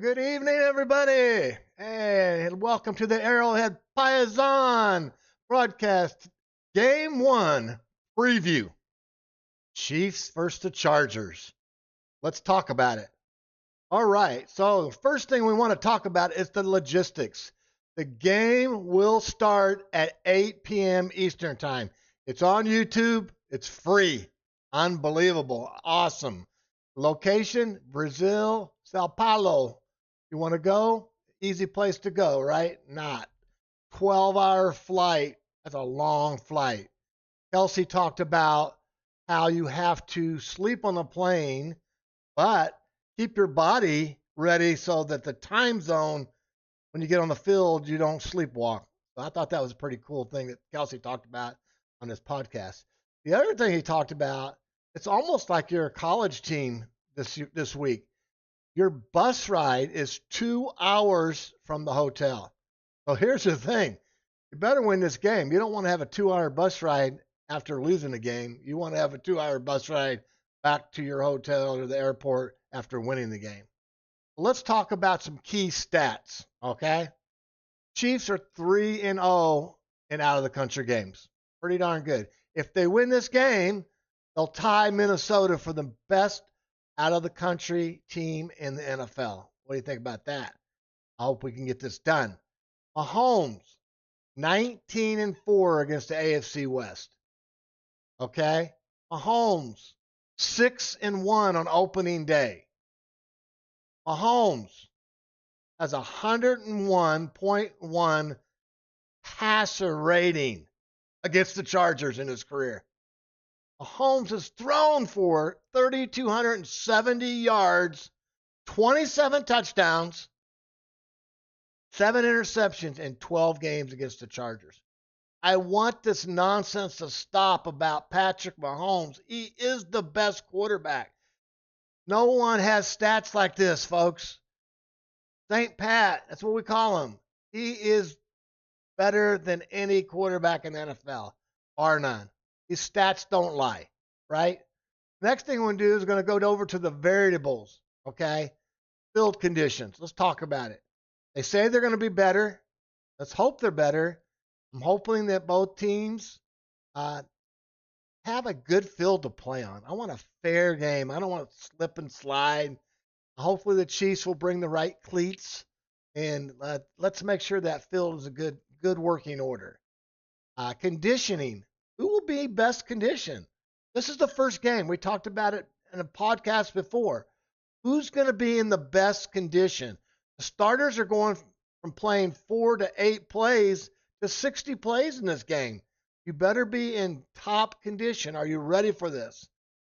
Good evening, everybody. And welcome to the Arrowhead Paesano broadcast. Game 1 preview. Chiefs versus the Chargers. Let's talk about it. All right. So, the first thing we want to talk about is the logistics. The game will start at 8 p.m. Eastern Time. It's on YouTube. It's free. Unbelievable. Awesome. Location, Brazil, São Paulo. You want to go? Easy place to go, right? Not. 12-hour flight. That's a long flight. Kelsey talked about how you have to sleep on the plane, but keep your body ready so that the time zone, when you get on the field, you don't sleepwalk. So I thought that was a pretty cool thing that Kelsey talked about on his podcast. The other thing he talked about, it's almost like you're a college team this week. Your bus ride is 2 hours from the hotel. So here's the thing. You better win this game. You don't want to have a 2-hour bus ride after losing the game. You want to have a 2-hour bus ride back to your hotel or the airport after winning the game. Let's talk about some key stats, okay? Chiefs are 3-0 in out-of-the-country games. Pretty darn good. If they win this game, they'll tie Minnesota for the best out-of-the-country team in the NFL. What do you think about that? I hope we can get this done. Mahomes, 19-4 against the AFC West. Okay? Mahomes, 6-1 on opening day. Mahomes has 101.1 passer rating against the Chargers in his career. Mahomes has thrown for 3,270 yards, 27 touchdowns, 7 interceptions in 12 games against the Chargers. I want this nonsense to stop about Patrick Mahomes. He is the best quarterback. No one has stats like this, folks. St. Pat, that's what we call him. He is better than any quarterback in the NFL, bar none. His stats don't lie, right? Next thing we're going to do is going to go over to the variables, okay? Field conditions. Let's talk about it. They say they're going to be better. Let's hope they're better. I'm hoping that both teams have a good field to play on. I want a fair game. I don't want to slip and slide. Hopefully the Chiefs will bring the right cleats, and let's make sure that field is a good working order. Conditioning. Who will be best conditioned? This is the first game. We talked about it in a podcast before. Who's going to be in the best condition? The starters are going from playing 4 to 8 plays to 60 plays in this game. You better be in top condition. Are you ready for this?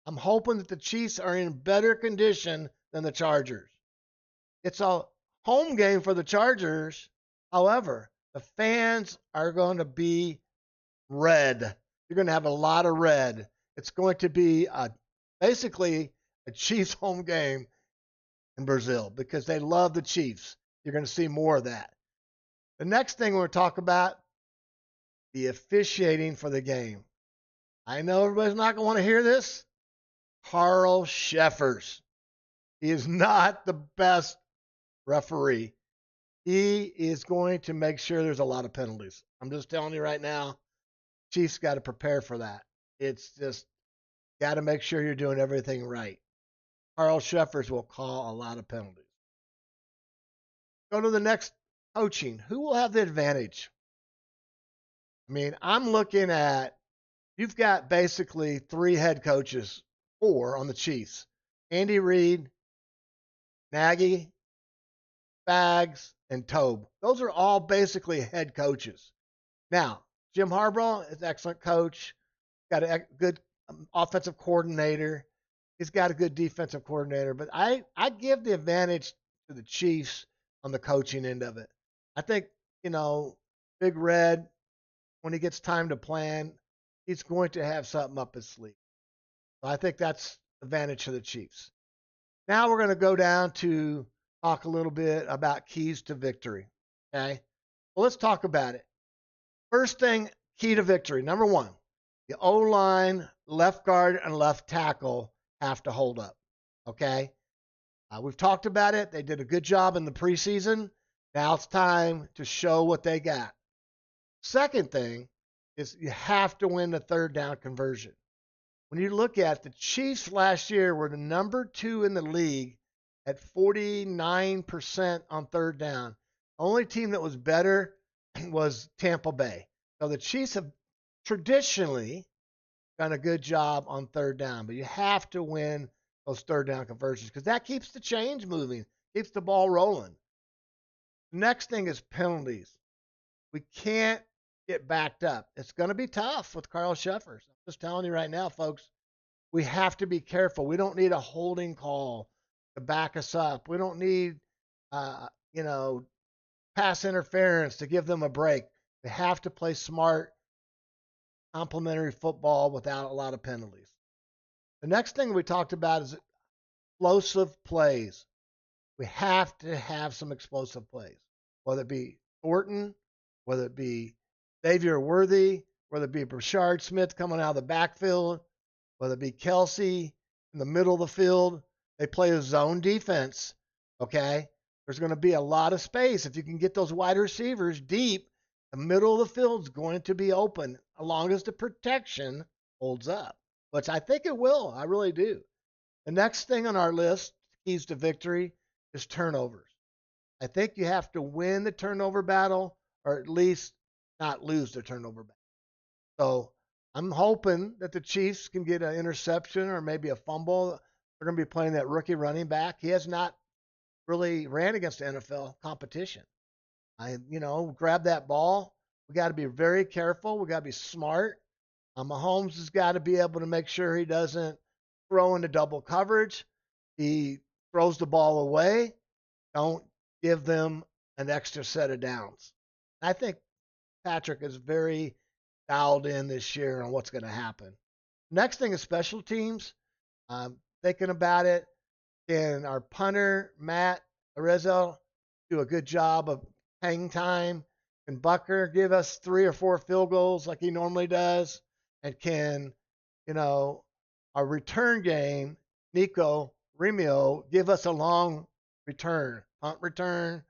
I'm hoping that the Chiefs are in better condition than the Chargers. It's a home game for the Chargers. However, the fans are going to be red. You're going to have a lot of red. It's going to be basically a Chiefs home game in Brazil because they love the Chiefs. You're going to see more of that. The next thing we're going to talk about, the officiating for the game. I know everybody's not going to want to hear this. Carl Sheffers. He is not the best referee. He is going to make sure there's a lot of penalties. I'm just telling you right now, Chiefs got to prepare for that. It's just got to make sure you're doing everything right. Carl Sheffers will call a lot of penalties. Go to the next coaching. Who will have the advantage? I mean, I'm looking at, you've got basically 3 head coaches, 4 on the Chiefs. Andy Reid, Nagy, Spags, and Tobe. Those are all basically head coaches. Now, Jim Harbaugh is an excellent coach. Got a good offensive coordinator. He's got a good defensive coordinator. But I give the advantage to the Chiefs on the coaching end of it. I think, Big Red, when he gets time to plan, he's going to have something up his sleeve. So I think that's advantage to the Chiefs. Now we're going to go down to talk a little bit about keys to victory. Okay? Well, let's talk about it. First thing, key to victory. Number 1, the O-line, left guard, and left tackle have to hold up. Okay? We've talked about it. They did a good job in the preseason. Now it's time to show what they got. Second thing is you have to win the third down conversion. When you look at the Chiefs last year were the number 2 in the league at 49% on third down. The only team that was better was Tampa Bay. So the Chiefs have traditionally done a good job on third down, but you have to win those third down conversions because that keeps the chains moving, keeps the ball rolling. The next thing is penalties. We can't get backed up. It's going to be tough with Carl Sheffers. I'm just telling you right now, folks, we have to be careful. We don't need a holding call to back us up. We don't need, pass interference to give them a break. They have to play smart, complementary football without a lot of penalties. The next thing we talked about is explosive plays. We have to have some explosive plays, whether it be Thornton, whether it be Xavier Worthy, whether it be Brashard Smith coming out of the backfield, whether it be Kelsey in the middle of the field. They play a zone defense, okay? There's going to be a lot of space. If you can get those wide receivers deep, the middle of the field is going to be open as long as the protection holds up, which I think it will. I really do. The next thing on our list, keys to victory, is turnovers. I think you have to win the turnover battle or at least not lose the turnover battle. So I'm hoping that the Chiefs can get an interception or maybe a fumble. They're going to be playing that rookie running back. He has not really ran against the NFL competition. Grab that ball. We got to be very careful. We got to be smart. Mahomes has got to be able to make sure he doesn't throw into double coverage. He throws the ball away. Don't give them an extra set of downs. I think Patrick is very dialed in this year on what's going to happen. Next thing is special teams. Thinking about it, can our punter, Matt Arezzo, do a good job of hang time? Can Bucker give us 3 or 4 field goals like he normally does? And can, our return game, Nico Remio, give us a long return, punt return,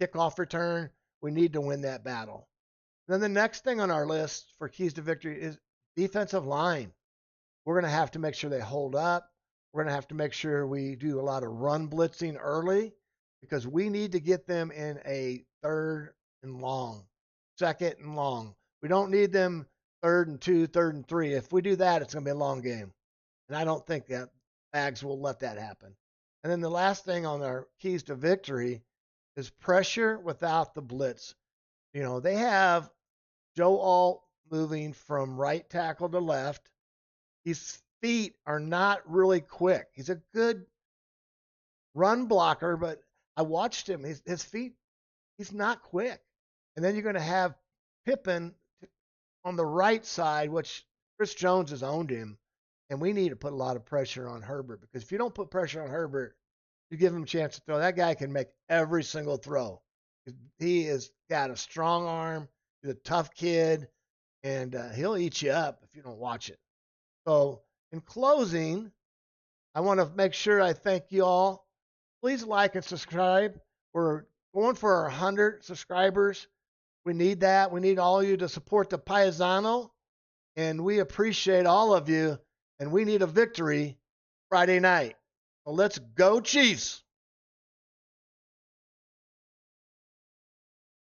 kickoff return? We need to win that battle. Then the next thing on our list for keys to victory is defensive line. We're going to have to make sure they hold up. We're going to have to make sure we do a lot of run blitzing early because we need to get them in a 3rd and long, 2nd and long. We don't need them 3rd and 2, 3rd and 3. If we do that, it's going to be a long game. And I don't think that Bags will let that happen. And then the last thing on our keys to victory is pressure without the blitz. They have Joe Alt moving from right tackle to left. His feet are not really quick. He's a good run blocker, but I watched him. His feet, he's not quick. And then you're going to have Pippen on the right side, which Chris Jones has owned him. And we need to put a lot of pressure on Herbert because if you don't put pressure on Herbert, you give him a chance to throw. That guy can make every single throw. He has got a strong arm. He's a tough kid, and he'll eat you up if you don't watch it. So in closing, I want to make sure I thank you all. Please like and subscribe. We're going for our 100 subscribers. We need that. We need all of you to support the Paesano, and we appreciate all of you, and we need a victory Friday night. So let's go Chiefs.